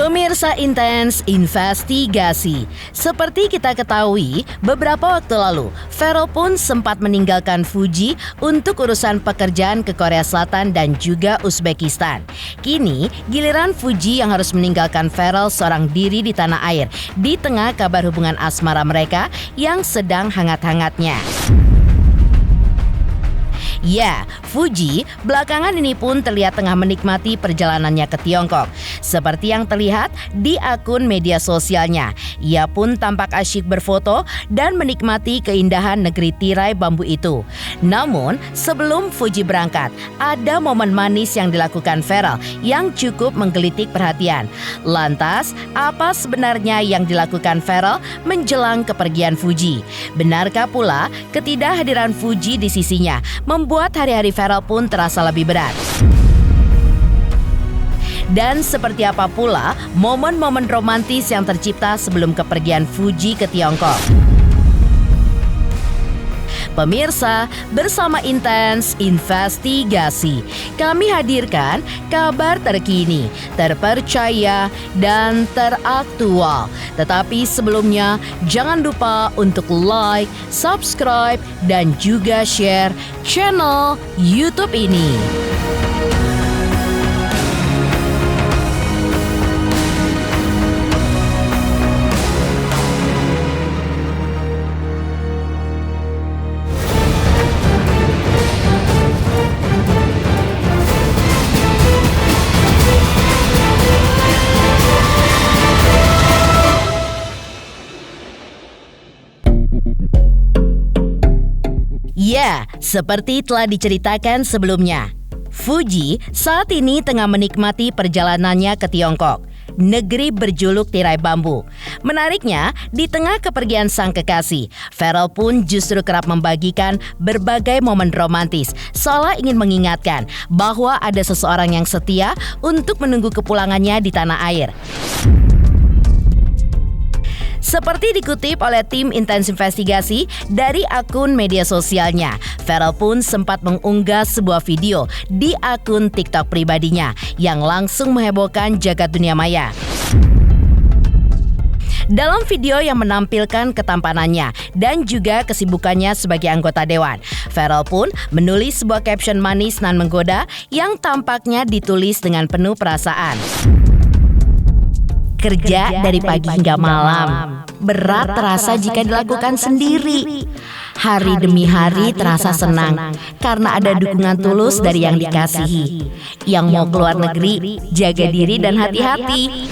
Pemirsa Intens Investigasi, seperti kita ketahui, beberapa waktu lalu, Pharrell pun sempat meninggalkan Fuji untuk urusan pekerjaan ke Korea Selatan dan juga Uzbekistan. Kini, giliran Fuji yang harus meninggalkan Pharrell seorang diri di tanah air, di tengah kabar hubungan asmara mereka yang sedang hangat-hangatnya. Ya, Fuji belakangan ini pun terlihat tengah menikmati perjalanannya ke Tiongkok. Seperti yang terlihat di akun media sosialnya, ia pun tampak asyik berfoto dan menikmati keindahan negeri tirai bambu itu. Namun, sebelum Fuji berangkat, ada momen manis yang dilakukan Pharrell yang cukup menggelitik perhatian. Lantas, apa sebenarnya yang dilakukan Pharrell menjelang kepergian Fuji? Benarkah pula ketidakhadiran Fuji di sisinya membuat hari-hari Pharrell pun terasa lebih berat? Dan seperti apa pula momen-momen romantis yang tercipta sebelum kepergian Fuji ke Tiongkok? Pemirsa, bersama Intens Investigasi, kami hadirkan kabar terkini, terpercaya, dan teraktual. Tetapi sebelumnya, jangan lupa untuk like, subscribe, dan juga share channel YouTube ini. Ya, seperti telah diceritakan sebelumnya, Fuji saat ini tengah menikmati perjalanannya ke Tiongkok, negeri berjuluk tirai bambu. Menariknya, di tengah kepergian sang kekasih, Pharrell pun justru kerap membagikan berbagai momen romantis, seolah ingin mengingatkan bahwa ada seseorang yang setia untuk menunggu kepulangannya di tanah air. Seperti dikutip oleh tim Intens Investigasi dari akun media sosialnya, Pharrell pun sempat mengunggah sebuah video di akun TikTok pribadinya yang langsung menghebohkan jagat dunia maya. Dalam video yang menampilkan ketampanannya dan juga kesibukannya sebagai anggota dewan, Pharrell pun menulis sebuah caption manis nan menggoda yang tampaknya ditulis dengan penuh perasaan. Kerja dari pagi hingga malam, berat terasa jika dilakukan sendiri. Hari demi hari terasa senang karena ada dukungan tulus dari yang dikasihi. Yang mau keluar negeri, jaga diri dan hati-hati.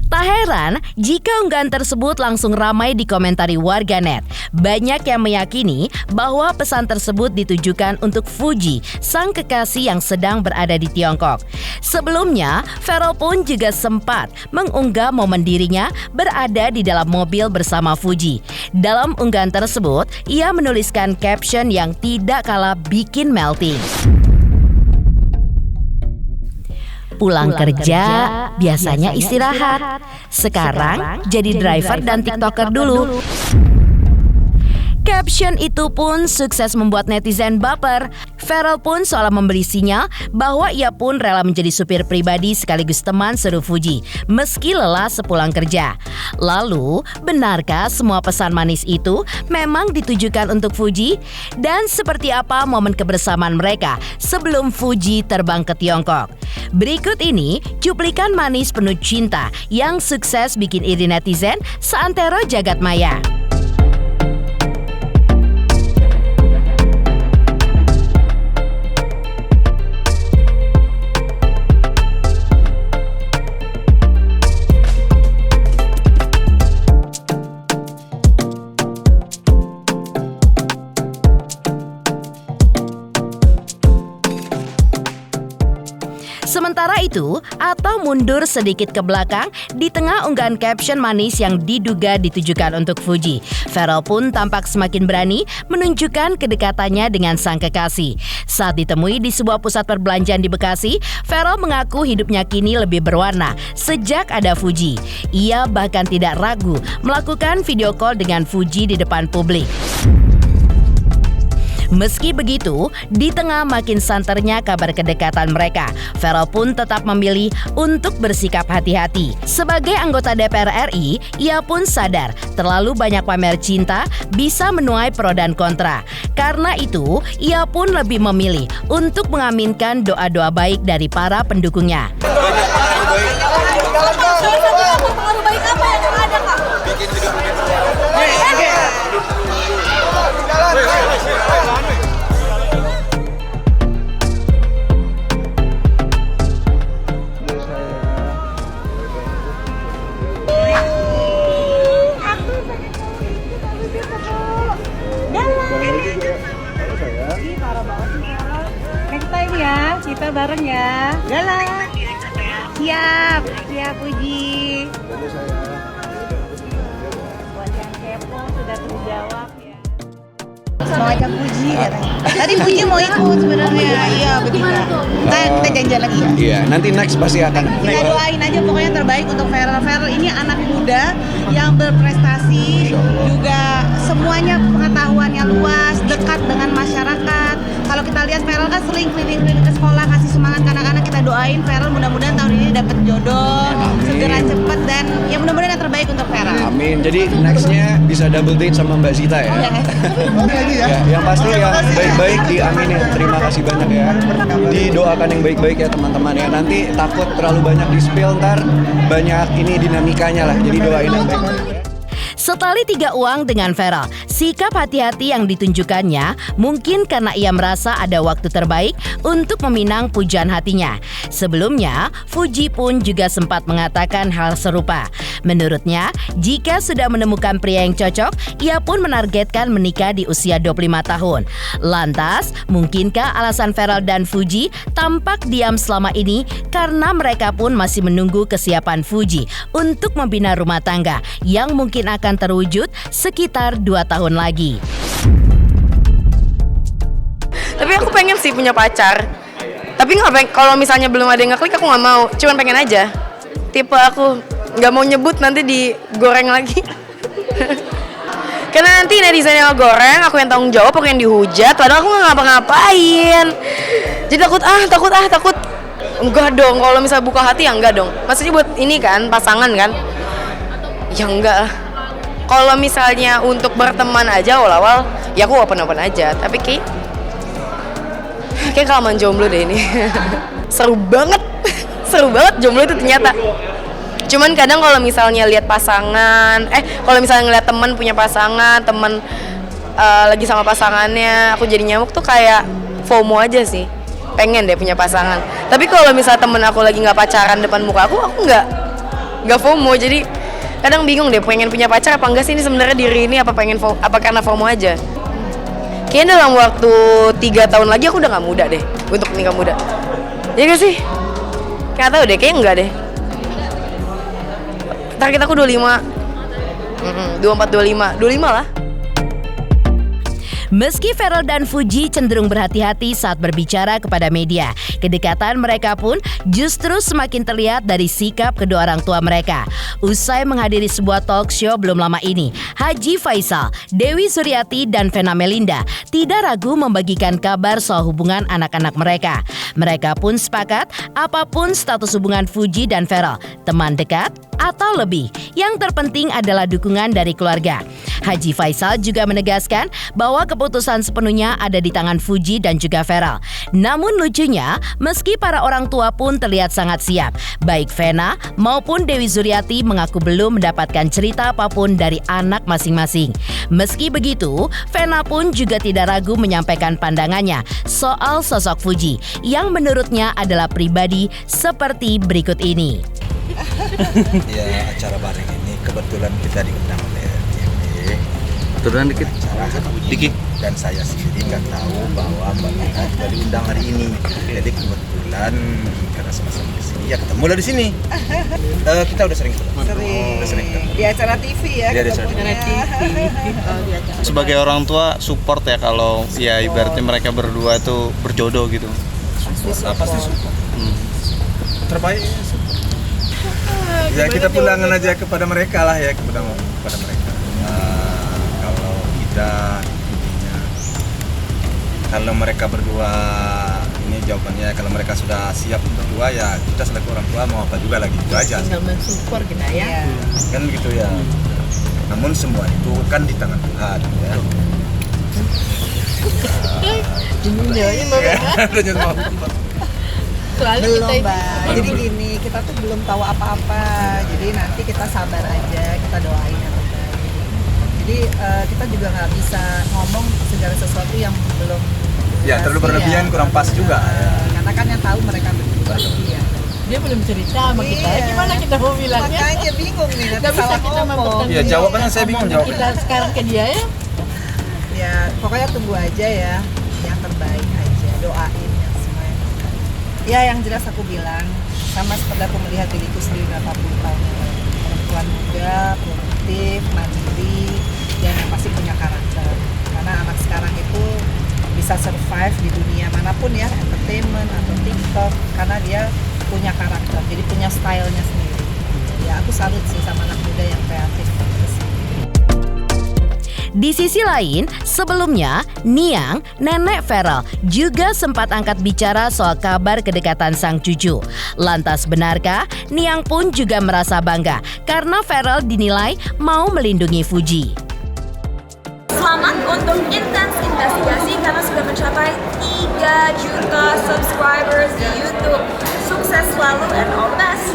Tak heran jika unggahan tersebut langsung ramai dikomentari warganet. Banyak yang meyakini bahwa pesan tersebut ditujukan untuk Fuji, sang kekasih yang sedang berada di Tiongkok. Sebelumnya, Pharrell pun juga sempat mengunggah momen dirinya berada di dalam mobil bersama Fuji. Dalam unggahan tersebut, ia menuliskan caption yang tidak kalah bikin melting. Pulang kerja, biasanya istirahat. Sekarang jadi driver dan TikToker dulu. Caption itu pun sukses membuat netizen baper. Pharrell pun seolah memberi sinyal bahwa ia pun rela menjadi supir pribadi sekaligus teman seru Fuji, meski lelah sepulang kerja. Lalu, benarkah semua pesan manis itu memang ditujukan untuk Fuji? Dan seperti apa momen kebersamaan mereka sebelum Fuji terbang ke Tiongkok? Berikut ini cuplikan manis penuh cinta yang sukses bikin iri netizen seantero jagat maya. Sementara itu, atau mundur sedikit ke belakang, di tengah unggahan caption manis yang diduga ditujukan untuk Fuji, Pharrell pun tampak semakin berani menunjukkan kedekatannya dengan sang kekasih. Saat ditemui di sebuah pusat perbelanjaan di Bekasi, Pharrell mengaku hidupnya kini lebih berwarna sejak ada Fuji. Ia bahkan tidak ragu melakukan video call dengan Fuji di depan publik. Meski begitu, di tengah makin santernya kabar kedekatan mereka, Ferel pun tetap memilih untuk bersikap hati-hati. Sebagai anggota DPR RI, ia pun sadar terlalu banyak pamer cinta bisa menuai pro dan kontra. Karena itu, ia pun lebih memilih untuk mengaminkan doa-doa baik dari para pendukungnya. Pengaruh baik apa yang ada, Kak? Next time ya, kita bareng ya. Jalan. Siap, siap Puji. Buat yang kepo sudah terjawab ya. Mau ajak Puji ya. Tadi Puji mau ikut sebenarnya. Iya, begitu. Kita janjian lagi ya. Iya, nanti next pasti akan. Kita doain aja pokoknya terbaik untuk Ferel. Ferel ini anak muda yang berprestasi, juga semuanya pengetahuannya luas, dekat dengan masyarakat. Kalau kita lihat Ferel kan sering keliling-keliling ke sekolah kasih semangat ke anak-anak. Kita doain Ferel mudah-mudahan tahun ini dapat jodoh, segera cepet, dan ya mudah-mudahan yang terbaik untuk Ferel. Amin. Jadi nextnya bisa double date sama Mbak Zita ya. Ya, yang pasti yang baik-baik diaminin. Terima kasih banyak ya. Didoakan yang baik-baik ya teman-teman ya. Nanti takut terlalu banyak di spill, ntar banyak ini dinamikanya lah. Jadi doain yang baik-baik. Setali 3 uang dengan Ferel, sikap hati-hati yang ditunjukkannya mungkin karena ia merasa ada waktu terbaik untuk meminang pujaan hatinya. Sebelumnya, Fuji pun juga sempat mengatakan hal serupa. Menurutnya, jika sudah menemukan pria yang cocok, ia pun menargetkan menikah di usia 25 tahun. Lantas, mungkinkah alasan Ferel dan Fuji tampak diam selama ini karena mereka pun masih menunggu kesiapan Fuji untuk membina rumah tangga yang mungkin akan terwujud sekitar 2 tahun lagi. Tapi aku pengen sih punya pacar. Tapi kalau misalnya belum ada yang ngeklik aku nggak mau. Cuman pengen aja. Tipe aku nggak mau nyebut nanti digoreng lagi. Karena nanti netizen yang goreng, aku yang tanggung jawab, aku yang dihujat. Padahal aku nggak ngapa-ngapain. Jadi takut. Enggak dong. Kalau misalnya buka hati ya enggak dong. Maksudnya buat ini kan pasangan kan? Ya enggak lah. Kalau misalnya untuk berteman aja awal-awal, ya aku open-open aja. Tapi kayak kelamaan jomblo deh ini. Seru banget jomblo itu ternyata. Cuman kadang kalau misalnya lihat pasangan, kalau misalnya ngeliat teman punya pasangan, teman lagi sama pasangannya, aku jadi nyamuk tuh kayak FOMO aja sih. Pengen deh punya pasangan. Tapi kalau misalnya temen aku lagi nggak pacaran depan muka aku nggak FOMO. Jadi kadang bingung deh pengen punya pacar apa enggak sih ini sebenarnya diri ini apa karena FOMO aja. Kayaknya dalam waktu 3 tahun lagi aku udah nggak muda deh untuk nikah muda. Ya gak sih? Nggak tahu deh, kayaknya enggak deh. Target aku 25, 24, 25 lah. Meski Ferel dan Fuji cenderung berhati-hati saat berbicara kepada media, kedekatan mereka pun justru semakin terlihat dari sikap kedua orang tua mereka. Usai menghadiri sebuah talk show belum lama ini, Haji Faisal, Dewi Suryati, dan Vena Melinda tidak ragu membagikan kabar soal hubungan anak-anak mereka. Mereka pun sepakat apapun status hubungan Fuji dan Ferel, teman dekat atau lebih, yang terpenting adalah dukungan dari keluarga. Haji Faisal juga menegaskan bahwa keputusan sepenuhnya ada di tangan Fuji dan juga Ferel. Namun lucunya, meski para orang tua pun terlihat sangat siap, baik Vena maupun Dewi Suryati mengaku belum mendapatkan cerita apapun dari anak masing-masing. Meski begitu, Vena pun juga tidak ragu menyampaikan pandangannya soal sosok Fuji yang menurutnya adalah pribadi seperti berikut ini. Ya, acara bareng ini kebetulan kita diundang oleh DPD. Turunan dikit. Dikit. Dan saya sendiri nggak tahu bahwa Mbak Vena juga diundang hari ini. Jadi kebetulan karena sama-sama di sini, ya ketemu lah di sini. Kita udah sering ketemu. Udah sering ketemu. Di acara TV ya. Di acara TV. Sebagai orang tua support ya kalau ya ibaratnya mereka berdua itu berjodoh gitu. Pasti support. Terbaik. Ya kita pulangkan aja kepada mereka lah ya, kepada mereka. Kalau kita intinya Kalau mereka berdua, ini jawabannya, kalau mereka sudah siap berdua ya kita selaku orang tua mau apa juga lagi, itu aja. Tinggal mensupport kita ya. Kan gitu ya. Namun semua itu kan di tangan Tuhan ya. Soalnya Belum, kita Mbak. Jadi gini, kita tuh belum tahu apa-apa. Jadi nanti kita sabar aja, kita doain yang terbaik. Jadi kita juga nggak bisa ngomong segala sesuatu yang belum Ya terlalu berlebihan kurang pas juga. Karena kan yang tahu mereka berdua ya. dia belum cerita sama kita. Iya. Gimana kita mau bilangnya? Makanya bingung nih, nanti Gak bisa salah kita ngomong. mempertanggungjawabkan Iya, jawabannya saya bingung omongan jawabannya. kita sekarang ke dia ya. Ya pokoknya tunggu aja ya, yang terbaik aja, doain yang semua yang terbaik. Ya yang jelas aku bilang, sama seperti aku melihat diriku sendiri berapa puluh tahun yang lalu. Perempuan muda, produktif, mandiri, dan yang pasti punya karakter. Karena anak sekarang itu bisa survive di dunia manapun ya, entertainment atau TikTok, karena dia punya karakter, jadi punya stylenya sendiri. Ya aku salut sih sama anak muda yang kreatif. Di sisi lain, sebelumnya Niang, nenek Feral, juga sempat angkat bicara soal kabar kedekatan sang cucu. Lantas benarkah Niang pun juga merasa bangga karena Feral dinilai mau melindungi Fuji? Selamat untuk Intens Investigasi karena sudah mencapai 3 juta subscribers di YouTube. Sukses selalu and all the best.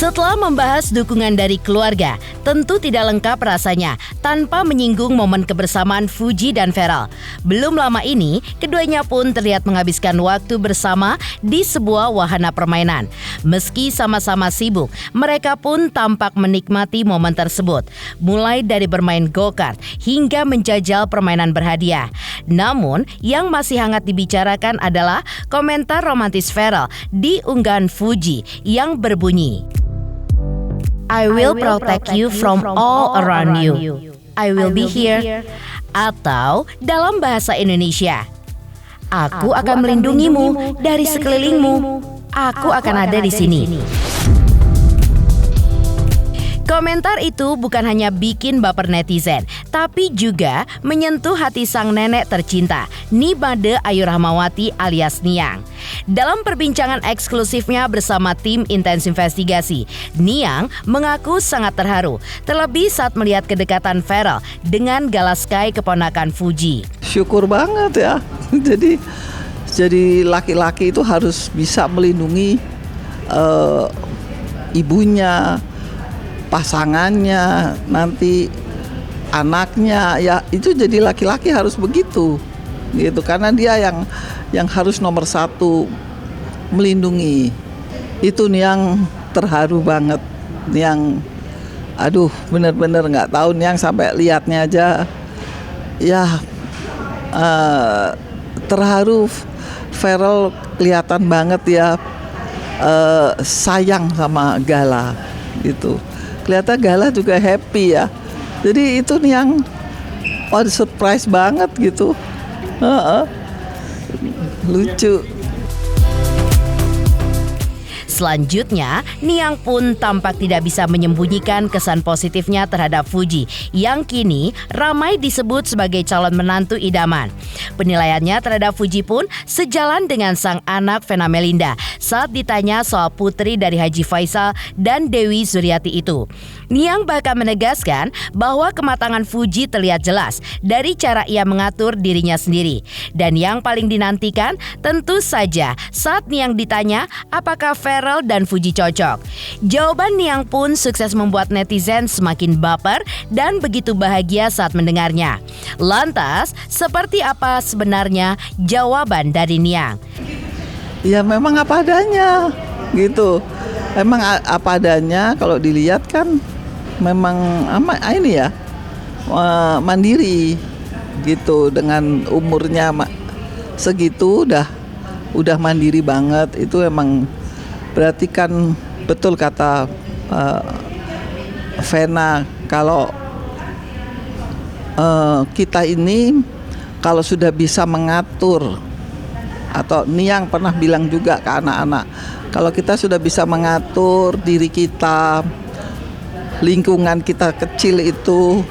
Setelah membahas dukungan dari keluarga, tentu tidak lengkap rasanya tanpa menyinggung momen kebersamaan Fuji dan Feral. Belum lama ini, keduanya pun terlihat menghabiskan waktu bersama di sebuah wahana permainan. Meski sama-sama sibuk, mereka pun tampak menikmati momen tersebut. Mulai dari bermain go-kart hingga menjajal permainan berhadiah. Namun, yang masih hangat dibicarakan adalah komentar romantis Feral di unggahan Fuji yang berbunyi, I will protect you from all around you. I will be here. Atau dalam bahasa Indonesia, aku akan melindungimu dari sekelilingmu. Aku akan ada di sini. Komentar itu bukan hanya bikin baper netizen, tapi juga menyentuh hati sang nenek tercinta, Nimade Ayu Rahmawati alias Niang. Dalam perbincangan eksklusifnya bersama tim Intens Investigasi, Niang mengaku sangat terharu, terlebih saat melihat kedekatan Feral dengan Galaskai keponakan Fuji. Syukur banget ya. Jadi laki-laki itu harus bisa melindungi ibunya, pasangannya, nanti anaknya, ya itu jadi laki-laki harus begitu gitu, karena dia yang harus nomor satu melindungi. Itu Niang terharu banget, Niang aduh bener-bener nggak tahu, Niang sampai lihatnya aja ya terharu. Feral kelihatan banget ya sayang sama Gala gitu. Kelihatan Gala juga happy ya. Jadi itu nih yang surprise banget gitu. Lucu. Selanjutnya, Niang pun tampak tidak bisa menyembunyikan kesan positifnya terhadap Fuji yang kini ramai disebut sebagai calon menantu idaman. Penilaiannya terhadap Fuji pun sejalan dengan sang anak Vena Melinda saat ditanya soal putri dari Haji Faisal dan Dewi Zuriati itu. Niang bahkan menegaskan bahwa kematangan Fuji terlihat jelas dari cara ia mengatur dirinya sendiri. Dan yang paling dinantikan tentu saja saat Niang ditanya apakah Feral dan Fuji cocok. Jawaban Niang pun sukses membuat netizen semakin baper dan begitu bahagia saat mendengarnya. Lantas, seperti apa sebenarnya jawaban dari Niang? Ya memang apa adanya gitu. Emang apa adanya, kalau dilihat kan memang ini ya mandiri gitu, dengan umurnya segitu udah mandiri banget. Itu emang berarti kan betul kata Vena, kalau kita ini kalau sudah bisa mengatur, atau Niang pernah bilang juga ke anak-anak, kalau kita sudah bisa mengatur diri kita, lingkungan kita kecil itu,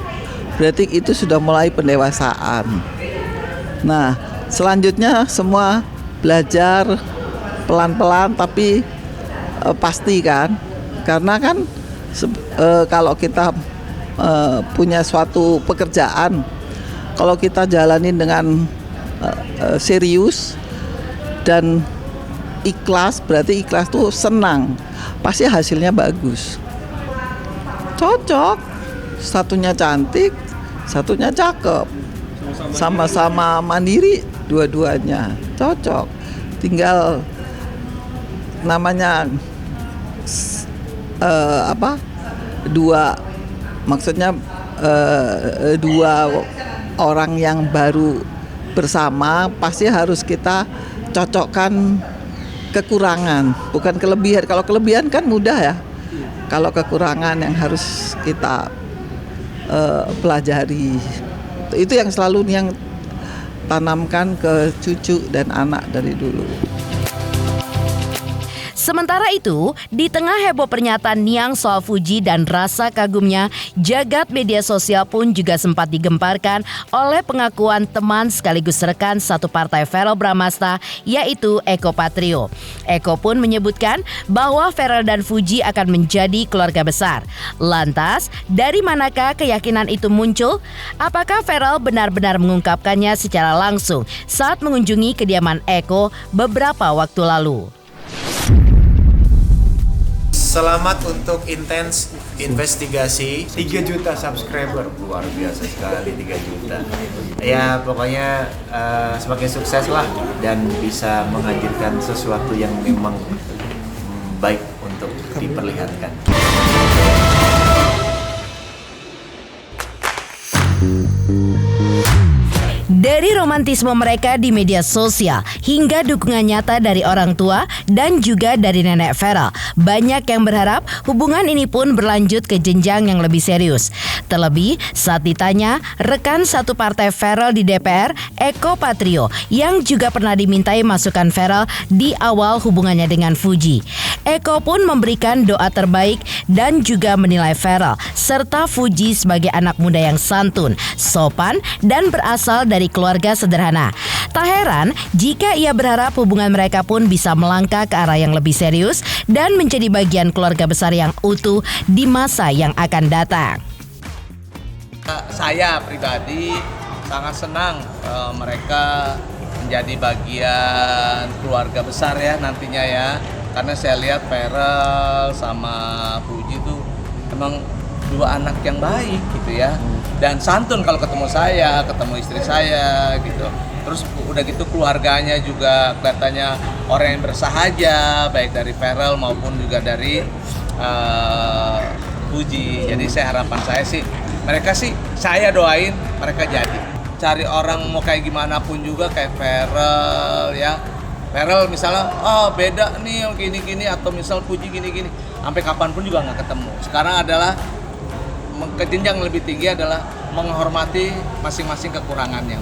berarti itu sudah mulai pendewasaan. Nah, selanjutnya semua belajar pelan-pelan tapi pasti kan, karena kan kalau kita punya suatu pekerjaan, kalau kita jalanin dengan serius dan ikhlas, berarti ikhlas tuh senang, pasti hasilnya bagus. Cocok, satunya cantik, satunya cakep, sama-sama mandiri, dua-duanya cocok. Tinggal namanya dua orang yang baru bersama, pasti harus kita cocokkan kekurangan, bukan kelebihan. Kalau kelebihan kan mudah ya, kalau kekurangan yang harus kita pelajari. Itu yang selalu yang tanamkan ke cucu dan anak dari dulu. Sementara itu, di tengah heboh pernyataan Niang soal Fuji dan rasa kagumnya, jagat media sosial pun juga sempat digemparkan oleh pengakuan teman sekaligus rekan satu partai Verrel Bramasta, yaitu Eko Patrio. Eko pun menyebutkan bahwa Verrel dan Fuji akan menjadi keluarga besar. Lantas, dari manakah keyakinan itu muncul? Apakah Verrel benar-benar mengungkapkannya secara langsung saat mengunjungi kediaman Eko beberapa waktu lalu? Selamat untuk Intens Investigasi 3 juta subscriber, luar biasa sekali 3 juta. Ya pokoknya semakin sukses lah dan bisa menghadirkan sesuatu yang memang baik untuk diperlihatkan. Dari romantisme mereka di media sosial hingga dukungan nyata dari orang tua dan juga dari nenek Verrel, banyak yang berharap hubungan ini pun berlanjut ke jenjang yang lebih serius. Terlebih saat ditanya rekan satu partai Verrel di DPR, Eko Patrio, yang juga pernah dimintai masukan Verrel di awal hubungannya dengan Fuji. Eko pun memberikan doa terbaik dan juga menilai Verrel serta Fuji sebagai anak muda yang santun, sopan, dan berasal dari keluarga sederhana. Tak heran jika ia berharap hubungan mereka pun bisa melangkah ke arah yang lebih serius dan menjadi bagian keluarga besar yang utuh di masa yang akan datang. Saya pribadi sangat senang mereka menjadi bagian keluarga besar ya nantinya ya. Karena saya lihat Verrel sama Fuji itu emang dua anak yang baik gitu ya. Dan santun kalau ketemu saya, ketemu istri saya gitu. Terus udah gitu keluarganya juga kelihatannya orang yang bersahaja, baik dari Verrel maupun juga dari Fuji. Jadi harapan saya sih, mereka sih saya doain mereka jadi. Cari orang mau kayak gimana pun juga kayak Verrel ya. Verrel misalnya, beda nih gini-gini atau misal Fuji gini-gini. Sampai kapanpun juga nggak ketemu. Sekarang adalah ke jenjang lebih tinggi adalah menghormati masing-masing kekurangannya.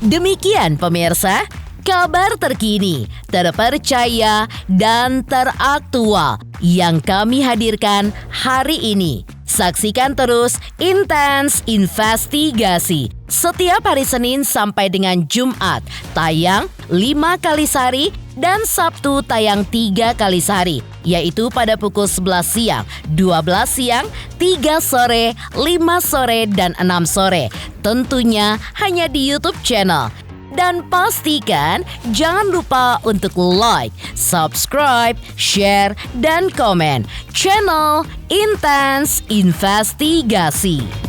Demikian pemirsa, kabar terkini, terpercaya, dan teraktual yang kami hadirkan hari ini. Saksikan terus Intens Investigasi setiap hari Senin sampai dengan Jumat, tayang 5 kali sehari dan Sabtu tayang 3 kali sehari, yaitu pada pukul 11 siang, 12 siang, 3 sore, 5 sore, dan 6 sore. Tentunya hanya di YouTube channel. Dan pastikan jangan lupa untuk like, subscribe, share, dan komen channel Intens Investigasi.